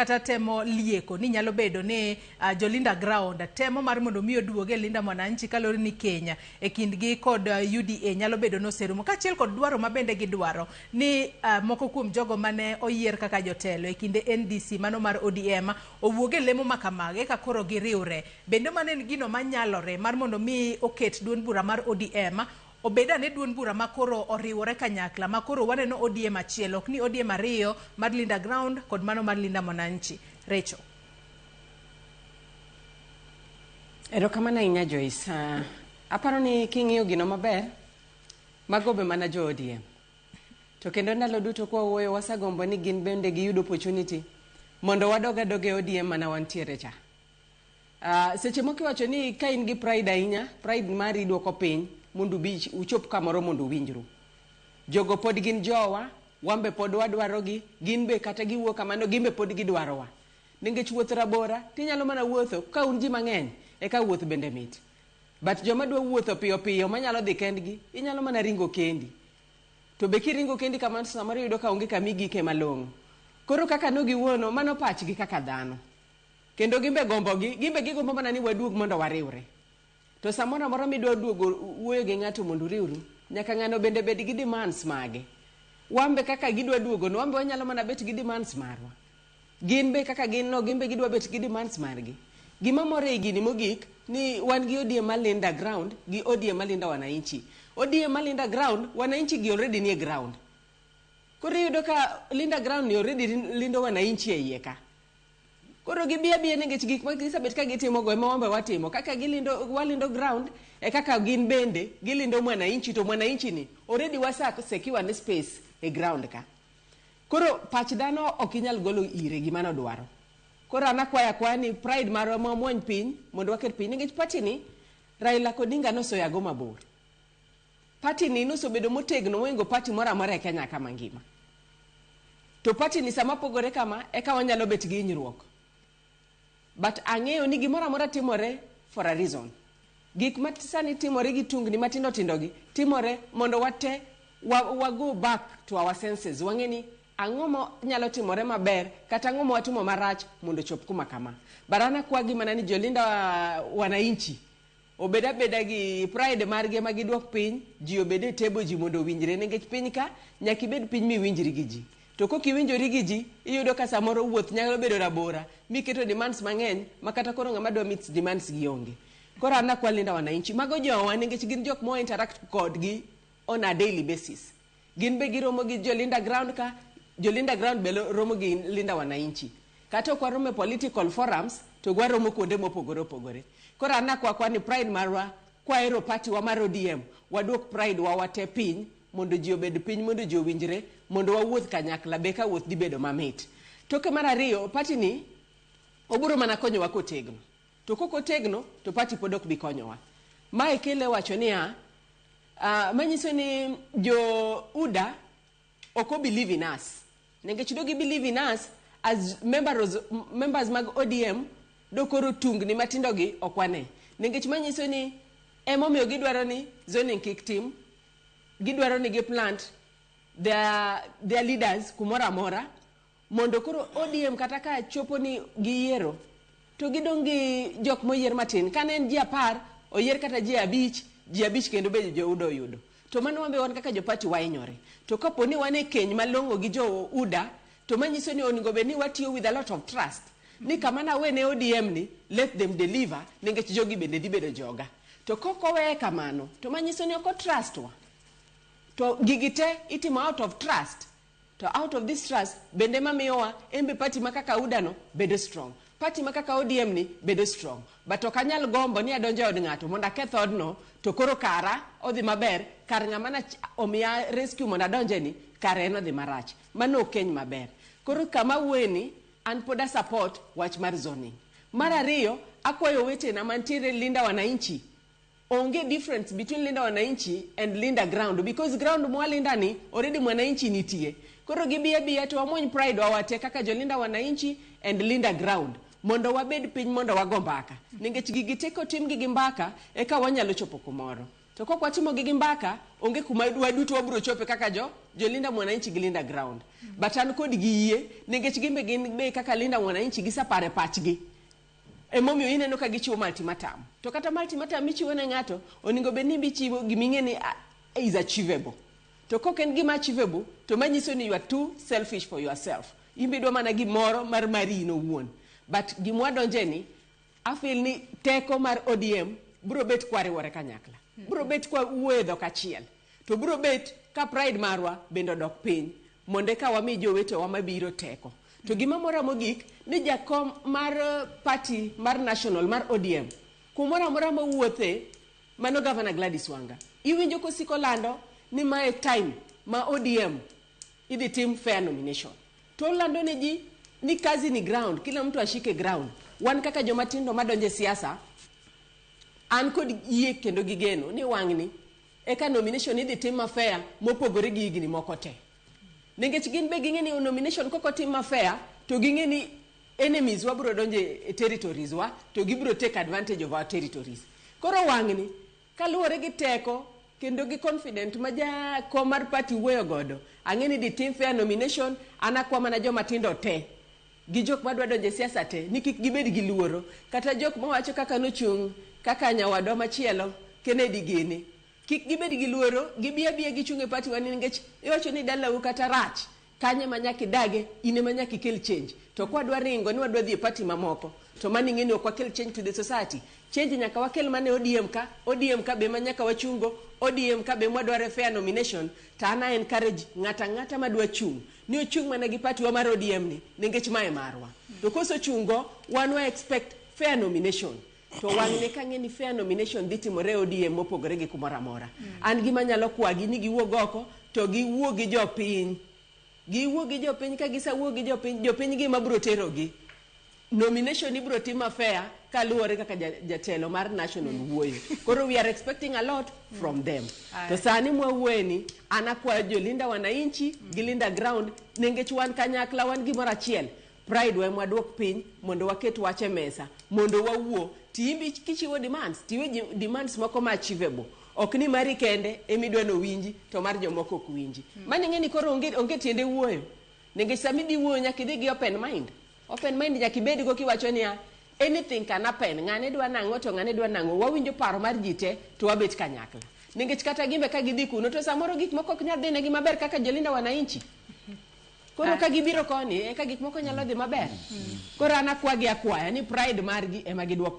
kata temo lieko ni nyalo bedo ni jolinda ground temo mar mondo mi oduoge Linda Mwananchi kalore ni Kenya e kindgi kod UDA nyalo bedo noserumo kachiel kod dwaro mabende gidwaro ni moko kuom jogo mane oyier kaka jotelo e kinde NDC mano mar ODM owuoge lemo makamage ka koro giriure bende manen gino manyalore mar mondo mi oket duond bura mar ODM obeda ne duond bura makoro oriwore kanyakla makoro waneno ODM achiel ok ni ODM ariyo mar Linda Ground kod mano mar Linda Mwananchi. Rachel. Erokamana inya Joyce. Aparo ni king'iyo gino maber mago be mana jo ODM. To kendo ndalo duto kwa wuoyo wasagombo ni gin bende giyudo opportunity mondo wadoga doge ODM mana wantiere cha. Seche moko iwacho ni ka in gi pride ahinya, pride mari duoko piny mondo uchop kamoro mondo uwinjru. Jogo pod gin jowa, wambe pod wadwarogi, gin be kata giwuok kamano gimbe pod gidwarowa. Ningech wuoth rabora, tinyalo mana wuotho ka un ji mang'eny eka wuoth bende mit. But joma dwa wuotho piyo piyo manyalo dhi kendgi, inyalo mana ringo kendi. To be kiringo kendi kamano samoro yudo ka onge kamigike malong'o. Koro kaka no giwuono mano pachgi kaka dhano. Kendo gimbe gigombo mana ni waduog mondo wariwre. To samoro amora midwa duogo wuoyo gi ng'ato mondo uriwru, nyaka ng'ano bende bed gi demands mage. Wambe kaka gidwa duogo no, wambe wanyalo mana bet gi demands marwa. Gin be kaka gin no, gimbe gidwa bet gi demands margi. Gima more gini mogik ni wan gi ODM ma Linda Ground gi ODM ma Linda Wananchi. ODM ma Linda Ground, Wananchi gi already nie ground. Koro yudo ka Linda Ground ni already Linda Wananchi e iye ka. Koro gibiya ningech gik ma gisabet ka gitimo go ema wambe watimo kaka walindo ground e kaka gin bende gilindo Mwananchi to Mwananchi ni already secure ne space e ground ka. Koro pach dhano ok inyal golo ire gima no dwaro. Koro anakwaya ni pride marwa mwony piny mondo waket piny ningech party ni Raila Odinga nosoyago mabor. Party ni nosobedo motegno moingo party mora mora e Kenya kama ngima. To party ni sama pogore kama eka wanyalo bet gi hinyruok. But ang'eyo ni gimora mora timore for a reason. Gik matisani timore gi tungni matindo tindogi timore mondo wate go back to our senses. Wang'eni ang'o ma nyalo timore maber kata ang'o ma watimo marach mondo chop kuma kama. Barana kwa gi mana ni jolinda Wananchi obeda gi pride margi ma giduok piny, ji obede tebo ji mondo winjre ningech piny ka nyaki bed piny mi winjri gi ji. To kokiwinjori gi ji, iyudo ka samoro wuoth nyalo bedo rabora, miketo demands mang'eny, makata koro ng'ama dwa meet demands gi onge. Koro an nakwa Linda Wananchi, mago jowa ningech gin jok mo interact kodgi on a daily basis. Gin be giromo gi jolinda ground ka, jolinda ground be romo gi Linda Wananchi. Kata ok waromo political forums, to waromo kuonde mopogore opogore. Koro an nakwa ni pride marwa, kwa ero party wa mar ODM, waduok pride wa wate piny, mondo ji obed piny mondo ji owinjre mondo wawuoth kanyakla be ka wuoth dibedo mamit. Toke mar ariyo party ni obiro mana konyowa kotegno. To kokotegno to party pod ok bi konyowa. Mae kele wacho niya manyiso ni jo UDA ok believe in us. Ningech dogi believe in us as members mag ODM dokoro tungni matindo gi okwane. Ningech manyiso ni emomiyo gidwaro ni zoning kick team gidwaro ni gi plant their leaders kumora mora mondo koro ODM kata ka chopo ni giyiero to gidong gi jok moyier matin kane en ji 10 oyier kata ji 5 kendo be jo UDA oyudo to mano wambe wan kaka jo party wainyore to kapo ni wane keny malongo gi jo UDA to manyiso ni oningo be ni watiyo with a lot of trust ni kama na we ne ODM ni let them deliver ningech jogi bende dibedo joga to koko we kamano to manyiso ni oko trust wa to gigite itimo out of trust. To out of this trust, bende mamiyowa embe party makaka UDA no bedo strong. Party makaka ODM ni bedo strong. But okanyal gombo ni adonjo od ng'ato monda ketho odno to koro kara odhi maber kar ng'ama na omiya rescue monda donje ni kare en odhi marach. Mano okeny maber. Koro kama weni an poda support wach mar zoning. Mar ariyo akwayo wetena mantiere Linda Wananchi. Onge difference between Linda Wananchi and Linda Ground because ground mwa Linda ni already Mwananchi nitie. Koro gibiya to wamony pride wawate kaka jo Linda Wananchi and Linda Ground mondo wabed piny mondo wago mbaka. Ningech gigiteko tim gi mbaka eka wanyalo chopo kumoro. To kok watimo gi mbaka onge kuma waduto wabro chope kaka Linda Mwananchi gi Linda Ground. But an kod giyie nikech gimbe gin be kaka Linda Mwananchi gisapare pachgi. Emomiyo ineno ka gichiwo ultimatum. To kata ultimatum michiwo ne ng'ato oningo be ni bichiwo giming'e ni is achievable. To kok en gima achievable to manyiso ni you are too selfish for yourself. Imbido mana gimoro mar mari no wuon. But gimwadonje ni afil ni teko mar ODM bro bet kwariwore kanyakla. Bro bet kwa uedho kachiel. To bro bet ka pride marwa bendo dok piny. Monde ka wami jowetewa mabiro teko. To gima mora mogik ni jakom mar party mar national mar ODM. Kumora mora mawuothe mano Governor Gladys Wanga. Iwinjo kosiko lando ni mae time ma ODM idhi tim fair nomination. To lando ne ji ni kazi ni ground, kila mtu ashike ground. Wan kaka jomatindo madonje siasa an kod yie kendo gigeno ni wang'ni eka nomination idhi tim fair mopogore gi higni moko te. Nikech gin be ging'e ni nomination koko tim fair to ging'e ni enemies wabro donje e territories wa to gibro take advantage of our territories. Koro wang'ni kaluwore gi teko kendo gi confident ma jakom mar party wuoyo godo ang'e ni di tim fair nomination anakwa mana jomatindo te gi jok madwa donje siasa te ni kik gibed gi luoro kata jok mawacho kaka nochung' kaka nyawadwa machielo Kennedy Gini kik gibed gi luoro gibiya gichunge party wani ngech iwacho ni dalau kata rach kanye manyaki dage ine manyaki kel change to kwa dwa ringo ni wadwa dhi party mamoko to mani ng'eni ok wakel change to the society change nyaka wakel mane ODM ka be manyaka wachungo ODM ka be mwadware fair nomination ta ana encourage ng'ata madwa chung ni ochung mana gi party wa mar ODM ni ngech mae marwa to koso chungo wan wa expect fair nomination. To wang'ne kang'e ni fair nomination dhi timore ODM mopogore gi kumora mora. An gima nyalo kwagi ni giwuog oko to giwuog gi jopiny. Giwuog gi jopiny ka gisawuog gi jopiny gima bro terogi. Nomination ibro tim fair kaluwore kaka jatelo mar national wuoyo. Koro we are expecting a lot from them. To sani mwawueni anakwa Linda Wananchi gi Linda Ground nengech wan kanyakla wan gimoro achiel. Pride we mwadwok piny mondo waket wache mesa mondo wawuo timbi kichiwo demands tiwe demands moko ma achievable ok ni mari kende emidwa no winji to mar jomoko ok winji mani ng'eni koro onge tiende wuoyo nenge sami di wuoyo nyaka idhi gi open mind nyaka ibed go kiwacho ni anything can happen ng'ane dwa nang'o to ng'ane dwa nang'o wawinjo paro mar jite to wabet kanyakla nengech kata gimbe ka gidhi kuno to samoro gik moko ok nyal dhi negi maber kaka Linda Wananchi. Koro ka gibiro koni eka gik moko nyalo dhi maber. Koro anakwagi akwaya ni pride margi ema gidwok piny.